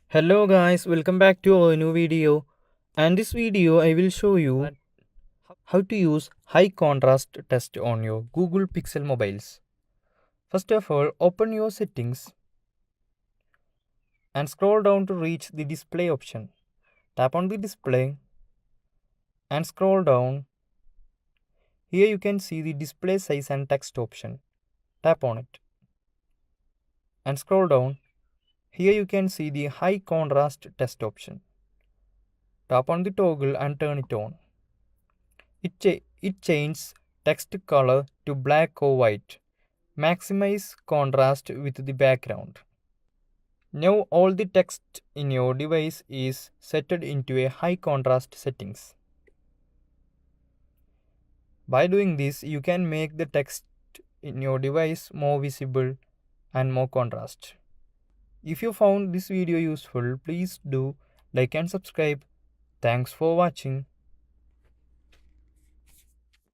Hello guys, welcome back to our new video. And this video I will show you how to use high contrast test on your Google Pixel mobiles. First of all, open your settings and scroll down to reach the display option. Tap on the display and scroll down. Here you can see the display size and text option. Tap on it and scroll down. Here you can see the high contrast test option. Tap on the toggle and turn it on. It changes text color to black or white. Maximize contrast with the background. Now all the text in your device is set into a high contrast settings. By doing this, you can make the text in your device more visible and more contrast. If you found this video useful, please do like and subscribe. Thanks for watching.